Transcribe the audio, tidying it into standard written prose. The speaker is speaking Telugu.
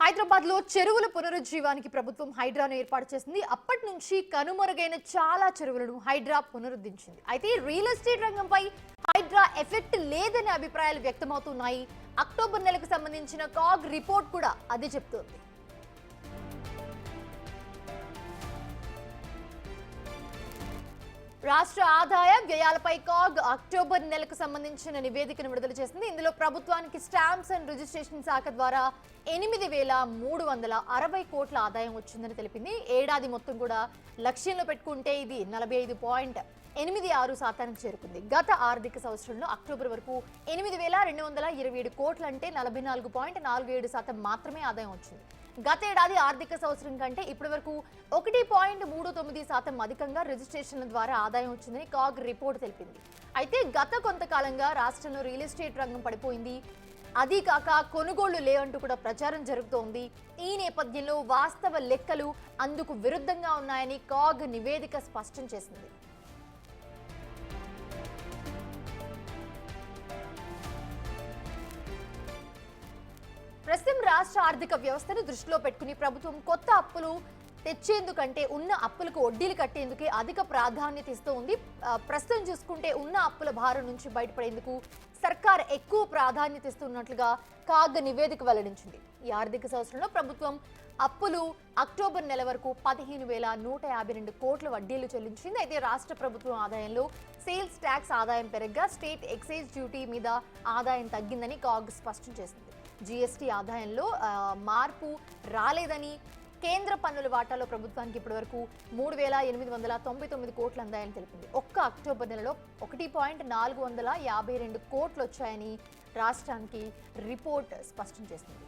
హైదరాబాద్ లో చెరువుల పునరుజ్జీవానికి ప్రభుత్వం హైడ్రాను ఏర్పాటు చేసింది. అప్పటి నుంచి కనుమరుగైన చాలా చెరువులను హైడ్రా పునరుద్ధరించింది. అయితే రియల్ ఎస్టేట్ రంగంపై హైడ్రా ఎఫెక్ట్ లేదనే అభిప్రాయాలు వ్యక్తమవుతున్నాయి. అక్టోబర్ నెలకు సంబంధించిన కాగ్ రిపోర్ట్ కూడా అదే చెప్తోంది. రాష్ట్ర ఆదాయ వ్యయాలపై కాగ్ అక్టోబర్ నెలకు సంబంధించిన నివేదికను విడుదల చేసింది. ఇందులో ప్రభుత్వానికి స్టాంప్స్ అండ్ రిజిస్ట్రేషన్ శాఖ ద్వారా 8,360 కోట్ల ఆదాయం వచ్చిందని తెలిపింది. ఏడాది మొత్తం కూడా లక్ష్యంలో పెట్టుకుంటే ఇది 45.86% చేరుకుంది. గత ఆర్థిక సంవత్సరంలో అక్టోబర్ వరకు 8,227 కోట్లు అంటే 44.47% మాత్రమే ఆదాయం వచ్చింది. గతేడాది ఆర్థిక సంవత్సరం కంటే ఇప్పటి వరకు 1.39% అధికంగా రిజిస్ట్రేషన్ల ద్వారా ఆదాయం వచ్చిందని కాగ్ రిపోర్ట్ తెలిపింది. అయితే గత కొంతకాలంగా రాష్ట్రంలో రియల్ ఎస్టేట్ రంగం పడిపోయింది. అదీ కాక కొనుగోళ్లు లేవంటూ కూడా ప్రచారం జరుగుతోంది. ఈ నేపథ్యంలో వాస్తవ లెక్కలు అందుకు విరుద్ధంగా ఉన్నాయని కాగ్ నివేదిక స్పష్టం చేసింది. ప్రస్తుతం రాష్ట్ర ఆర్థిక వ్యవస్థను దృష్టిలో పెట్టుకుని ప్రభుత్వం కొత్త అప్పులు తెచ్చేందుకంటే ఉన్న అప్పులకు వడ్డీలు కట్టేందుకే అధిక ప్రాధాన్యత ఇస్తూ ఉంది. ప్రస్తుతం చూసుకుంటే ఉన్న అప్పుల భారం నుంచి బయటపడేందుకు సర్కార్ ఎక్కువ ప్రాధాన్యత ఇస్తున్నట్లుగా కాగ్ నివేదిక వెల్లడించింది. ఈ ఆర్థిక సంవత్సరంలో ప్రభుత్వం అప్పులు అక్టోబర్ నెల వరకు 15,152 కోట్ల వడ్డీలు చెల్లించింది. అయితే రాష్ట్ర ప్రభుత్వం ఆదాయంలో సేల్స్ ట్యాక్స్ ఆదాయం పెరగ్గా స్టేట్ ఎక్సైజ్ డ్యూటీ మీద ఆదాయం తగ్గిందని కాగ్ స్పష్టం చేసింది. జీఎస్టీ ఆదాయంలో మార్పు రాలేదని, కేంద్ర పన్నుల వాటాలో ప్రభుత్వానికి ఇప్పటివరకు 3,899 కోట్లు అందాయని తెలిపింది. ఒక్క అక్టోబర్ నెలలో 1.452 కోట్లు వచ్చాయని రాష్ట్రానికి రిపోర్ట్ స్పష్టం చేసింది.